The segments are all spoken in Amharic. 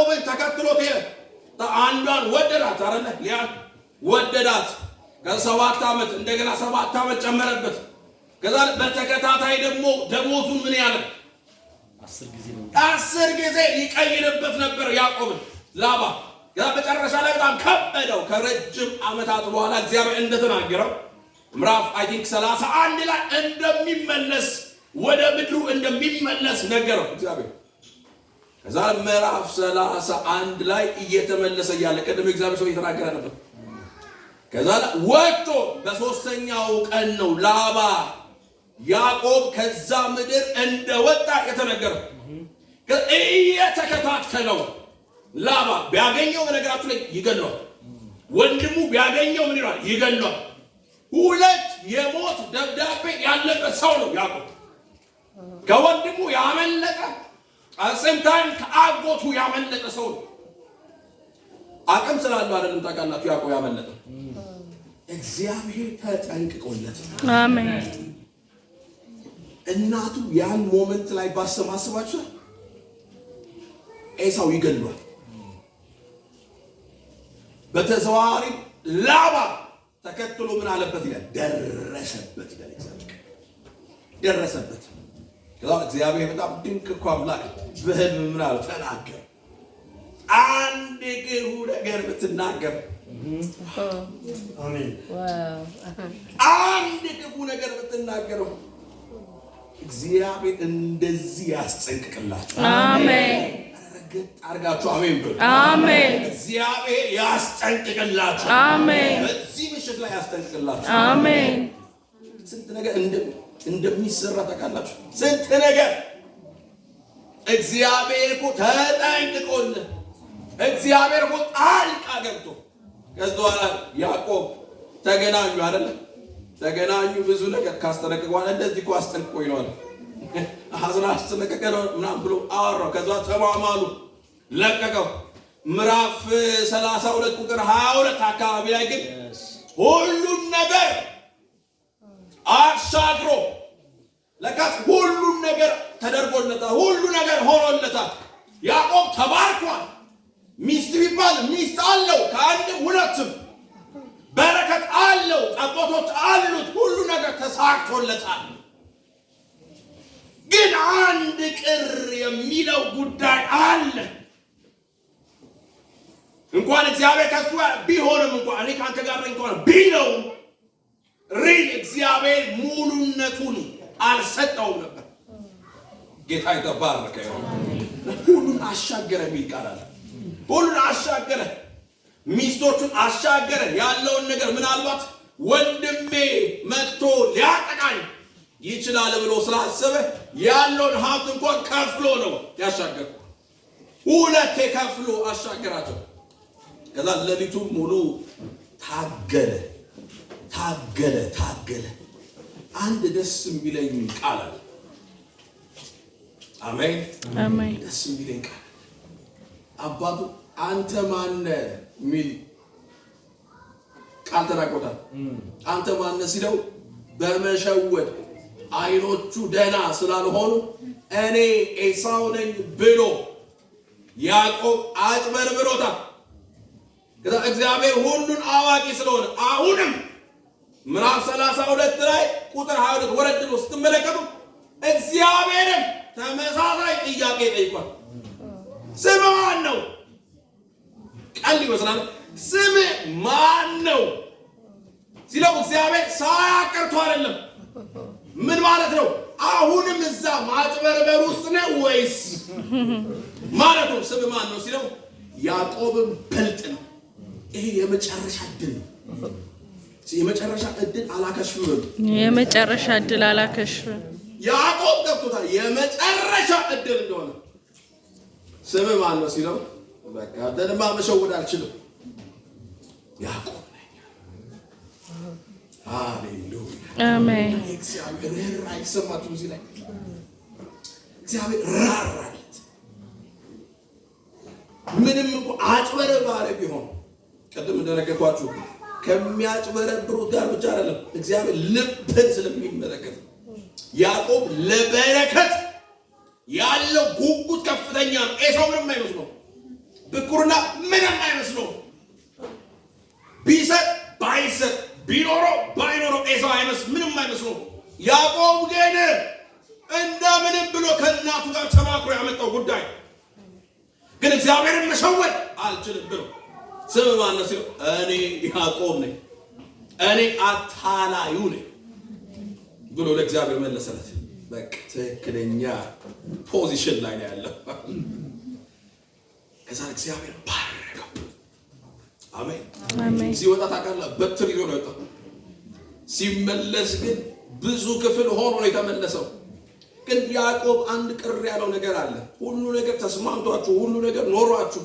ያዕቆብን ተከትሎት ሄደ። አንዷን ወደዳት አይደለ? ሊያ ወደዳት። ከ7 ዓመት እንደገና 7 ዓመት ጨመረበት። ከዛ በተከታታይ ደግሞ ደሞዙን ምን ያለ 10 ጊዜ ይቀይርበት ነበር ያዕቆብን ላባ። ከዛ መጨረሻ ላይ በጣም ከበደው። ከረጅም ዓመታት በኋላ እግዚአብሔር እንደተናገረው ምዕራፍ 31 ላይ እንደሚመለስ ወደ ምድሩ እንደሚመለስ ነገረው እግዚአብሔር። ከዛ ምዕራፍ 31 ላይ እየተመለሰ ያለ ቀደም እግዚአብሔር ሰው እየተናገረ ነበር። ከዛ ወጥቶ በ3ኛው ቀን ነው ላባ ያዕቆብ ከዛ ምድር እንደወጣ የተነገረው። እየተከታተለው ላባ ቢያገኘው በነገራችሁ ላይ ይገለዋል። ወንድሙ ቢያገኘው ምን ይላል? ይገለዋል። 2 የሞት ደብዳቤ ያለበት ሰው ነው ያዕቆብ። ከወንድሙ ያመለጠ አሰምታን ከአጎቱ ያመለጠ ሰው ነው። አቅም ስላለው አይደለም ታውቃላችሁ ያዕቆብ ያመለጠ። እግዚአብሔር ተጠንቅቆለት። አሜን። እናቱ ያን ሞመንት ላይ ባሰማስባችሁ ኤሳው ይገሏል። በተዘዋዋሪ ላባ ተከትሎ ምን አለበት ይላል? ደረሰበት ይላል እግዚአብሔር። ደረሰበት። ከዛ እግዚአብሔር በጣም ድንቅ እኮ አምላክ በህልም ምን አለ? ተናገረ። አንድ ክፉ ነገር ብትናገር አሜን። አንድ ክፉ ነገር ብትናገረው እግዚአብሔር እንደዚህ ያስጠንቅቅላችሁ። አሜን። አርጋችሁ አሜን ብሉ። አሜን። እግዚአብሔር ያስጠንቅቅላችሁ። አሜን። በዚህ ምሽት ላይ ያስጠንቅቅላችሁ። አሜን። ስንት ነገር እንደሚሰራ ታውቃላችሁ? ስንት ነገር እግዚአብሔር እኮ ተጠንቅቆልን፣ እግዚአብሔር እኮ ጣልቃ ገብቶ ከዛ በኋላ ያዕቆብ ተገናኙ አይደለ? ተገናኙ። ብዙ ነገር ካስጠነቀቀ በኋላ እንደዚህ እኮ አስጠንቅቆኝ ነው አለ። ሐዘን አስጠነቀቀ ነው ምናምን ብሎ አወራው። ከዛ ተማማሉ፣ ለቀቀው። ምዕራፍ 32 ቁጥር 22 አካባቢ ላይ ግን ሁሉን ነገር አሻግሮ ለካስ ሁሉን ነገር ተደርጎለታል። ሁሉ ነገር ሆኖለታል። ያዕቆብ ተባርኳል። ሚስት ቢባል ሚስት አለው፣ ከአንድም ሁለትም በረከት አለው፣ ጠቦቶች አሉት፣ ሁሉ ነገር ተሳክቶለታል። ግን አንድ ቅር የሚለው ጉዳይ አለ። እንኳን እግዚአብሔር ከሱ ቢሆንም እንኳን እኔ ካንተ ጋር ነኝ እንኳን ቢለው ሪል እግዚአብሔር ሙሉነቱን አልሰጠውም ነበር። ጌታ የተባረከ ይሁን። ሁሉን አሻገረ የሚል ቃል አለ። ሁሉን አሻገረ፣ ሚስቶቹን አሻገረ። ያለውን ነገር ምናልባት ወንድሜ መጥቶ ሊያጠቃኝ ይችላል ብሎ ስላሰበ ያለውን ሀብት እንኳን ከፍሎ ነው ያሻገረ። 2 ከፍሎ አሻገራቸው። ከዛ ለሊቱ ሙሉ ታገለ። አንድ ደስ የሚለኝ ቃል አለ። አሜን አሜን። ደስ የሚለኝ ቃል አባቱ አንተ ማነህ ሚል ቃል ተናግሮታል። አንተ ማነህ ሲለው በመሸወድ አይኖቹ ደና ስላልሆኑ እኔ ኤሳው ነኝ ብሎ ያዕቆብ አጭበርብሮታል። ከዛ እግዚአብሔር ሁሉን አዋቂ ስለሆነ አሁንም ምዕራፍ 32 ላይ ቁጥር 22 ወረድ ብሎ ስትመለከቱ እግዚአብሔርም ተመሳሳይ ጥያቄ ጠይቋል። ስም ማን ነው? ቀል ይመስላል። ስም ማን ነው ሲለው እግዚአብሔር ሳያቀርቶ አይደለም። ምን ማለት ነው? አሁንም እዛ ማጭበርበር ውስጥ ነው ወይስ ማለት ነው? ስም ማን ነው ሲለው ያዕቆብም ብልጥ ነው። ይሄ የመጨረሻ ዕድል ነው። የመጨረሻ ዕድል አላከሽፍም። የመጨረሻ ዕድል አላከሽፍም። ያዕቆብ ገብቶታል የመጨረሻ ዕድል እንደሆነ። ስም ማን ነው ሲለው በቃ ደንማ መሸወድ አልችልም፣ ያዕቆብ ነኝ። ሃሌሉያ አሜን። እግዚአብሔር ራራ ይሰማችሁ። እዚህ ላይ እግዚአብሔር ራራለት። ምንም እንኳን አጭበርባሪ ቢሆን ቀደም እንደነገርኳችሁ ከሚያጭበረብሩት ጋር ብቻ አይደለም እግዚአብሔር ልብን ስለሚመለከት ያዕቆብ ለበረከት ያለው ጉጉት ከፍተኛ ነው። ኤሳው ምንም አይመስለው። ብኩርና ምንም አይመስለው ቢሰጥ ባይሰጥ ቢኖረው ባይኖረው ኤሳው ምንም አይመስለው። ያዕቆብ ግን እንደምንም ብሎ ከእናቱ ጋር ተማክሮ ያመጣው ጉዳይ ግን እግዚአብሔርን መሸወድ አልችልም ብሎ ስም ማን ነው ሲለው እኔ ያዕቆብ ነኝ እኔ አታላዩ ነኝ ብሎ ለእግዚአብሔር መለሰለት። በቃ ትክክለኛ ፖዚሽን ላይ ነው ያለው። ከዛ እግዚአብሔር ባረከው። አሜን አሜን። ሲወጣ ታውቃለህ በትር ይዞ ነው የወጣው። ሲመለስ ግን ብዙ ክፍል ሆኖ ነው የተመለሰው። ግን ያዕቆብ አንድ ቅር ያለው ነገር አለ። ሁሉ ነገር ተስማምቷችሁ ሁሉ ነገር ኖሯችሁ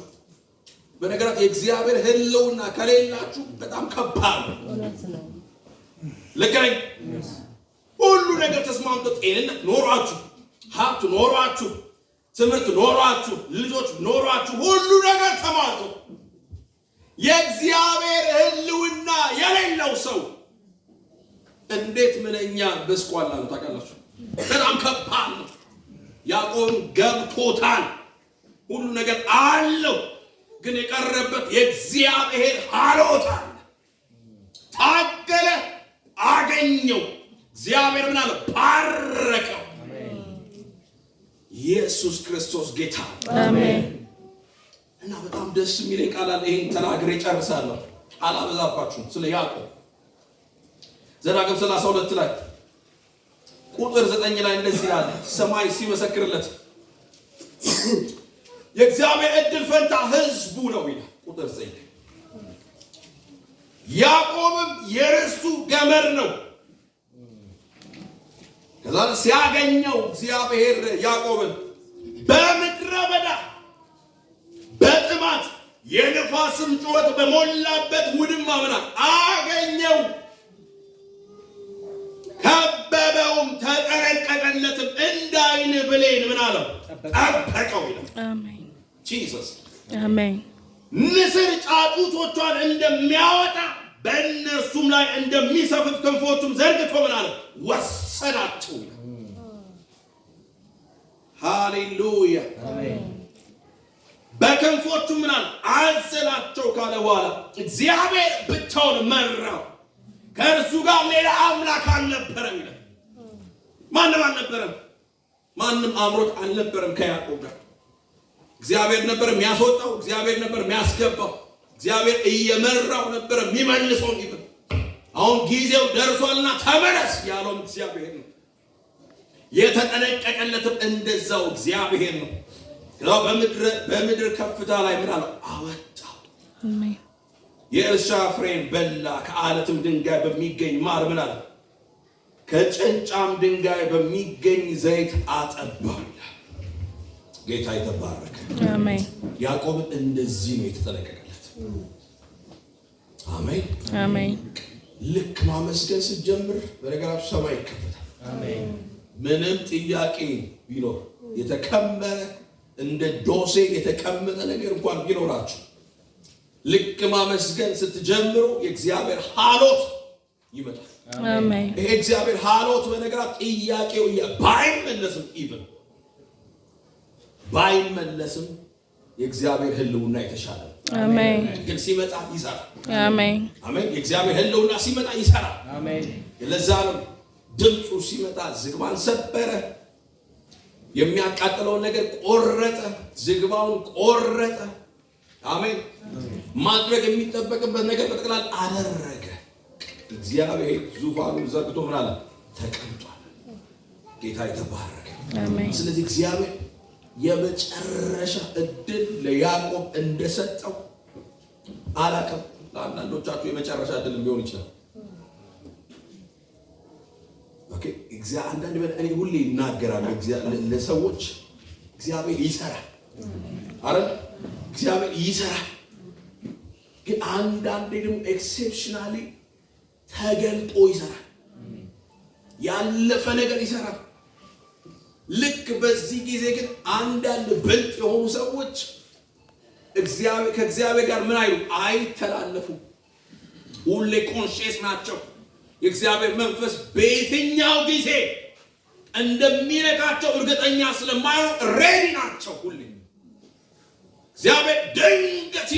በነገራት የእግዚአብሔር ሕልውና ከሌላችሁ በጣም ከባድ ነው። ልክ ነኝ? ሁሉ ነገር ተስማምቶ ጤንነት ኖሯችሁ ሀብት ኖሯችሁ ትምህርት ኖሯችሁ ልጆች ኖሯችሁ ሁሉ ነገር ተሟልቶ የእግዚአብሔር ሕልውና የሌለው ሰው እንዴት ምንኛ በስቋላ ነው ታውቃላችሁ። በጣም ከባድ ነው። ያዕቆብ ገብቶታል። ሁሉ ነገር አለው ግን የቀረበት የእግዚአብሔር ሀሎት አለ። ታገለ፣ አገኘው። እግዚአብሔር ምን አለ? ባረከው። ኢየሱስ ክርስቶስ ጌታ አሜን። እና በጣም ደስ የሚለኝ ቃል አለ። ይሄን ተናግሬ ጨርሳለሁ፣ አላበዛባችሁም። ስለ ያዕቆብ ዘዳግም 32 ላይ ቁጥር 9 ላይ እንደዚህ ይላል። ሰማይ ሲመሰክርለት የእግዚአብሔር ዕድል ፈንታ ሕዝቡ ነው ይላል። ቁጥር 9 ያዕቆብም የርስቱ ገመድ ነው። ከዛ ሲያገኘው እግዚአብሔር ያዕቆብን በምድረ በዳ በጥማት የነፋስም ጩኸት በሞላበት ውድማ ምናምን አገኘው። ከበበውም ተጠነቀቀለትም እንዳይን ብሌን ምን አለው? ጠበቀው ይላል። አሜን ጂሰስ አሜን። ንስር ጫጩቶቿን እንደሚያወጣ በእነርሱም ላይ እንደሚሰፍፍ ክንፎቹም ዘርግቶ ምን አለ? ወሰዳቸው። ሃሌሉያ አሜን። በክንፎቹ ምን አለ? አዘላቸው ካለ በኋላ እግዚአብሔር ብቻውን መራው። ከእርሱ ጋር ሌላ አምላክ አልነበረም ይላል። ማንም አልነበረም። ማንም አምሮት አልነበረም ከያዕቆብ ጋር። እግዚአብሔር ነበር የሚያስወጣው፣ እግዚአብሔር ነበር የሚያስገባው፣ እግዚአብሔር እየመራው ነበር የሚመልሰው። ይፈል አሁን ጊዜው ደርሷልና ተመለስ ያለውም እግዚአብሔር ነው። የተጠነቀቀለትም እንደዛው እግዚአብሔር ነው። ያው በምድር ከፍታ ላይ ምን አለው? አወጣው። አሜን። የእርሻ ፍሬን በላ። ከአለትም ድንጋይ በሚገኝ ማር ምን አለ? ከጭንጫም ድንጋይ በሚገኝ ዘይት አጠባው ይላል። ጌታ የተባረከ አሜን። ያዕቆብ እንደዚህ ነው የተጠነቀቀለት። አሜን አሜን። ልክ ማመስገን ስትጀምር በነገራችሁ ሰማይ ይከፈታል። አሜን። ምንም ጥያቄ ቢኖር የተከመረ እንደ ዶሴ የተቀመጠ ነገር እንኳን ቢኖራችሁ ልክ ማመስገን ስትጀምሩ የእግዚአብሔር ሀሎት ይመጣል። አሜን። ይሄ እግዚአብሔር ሀሎት በነገራት ጥያቄው ባይመለስም ኢቭን ባይመለስም የእግዚአብሔር ሕልውና የተሻለ አሜን። ግን ሲመጣ ይሰራል። አሜን አሜን። የእግዚአብሔር ሕልውና ሲመጣ ይሰራል። አሜን። ለዛ ነው ድምፁ ሲመጣ ዝግባን ሰበረ፣ የሚያቃጥለውን ነገር ቆረጠ፣ ዝግባውን ቆረጠ። አሜን። ማድረግ የሚጠበቅበት ነገር በጠቅላላ አደረገ። እግዚአብሔር ዙፋኑን ዘርግቶ ምን አለ? ተቀምጧል። ጌታ የተባረከ አሜን። ስለዚህ እግዚአብሔር የመጨረሻ እድል ለያዕቆብ እንደሰጠው አላውቅም። ለአንዳንዶቻችሁ የመጨረሻ እድል ሊሆን ይችላል። ኦኬ አንዳንድ እኔ ሁሌ እናገራለሁ ለሰዎች እግዚአብሔር ይሰራል። አረ እግዚአብሔር ይሰራል። ግን አንዳንዴ ደግሞ ኤክሴፕሽናሊ ተገልጦ ይሰራል። ያለፈ ነገር ይሰራል። ልክ በዚህ ጊዜ ግን አንዳንድ ብልጥ የሆኑ ሰዎች ከእግዚአብሔር ጋር ምን አይሉ አይተላለፉ። ሁሌ ኮንሽስ ናቸው። የእግዚአብሔር መንፈስ በየትኛው ጊዜ እንደሚነካቸው እርግጠኛ ስለማይሆን ሬዲ ናቸው። ሁሌ እግዚአብሔር ድንቅ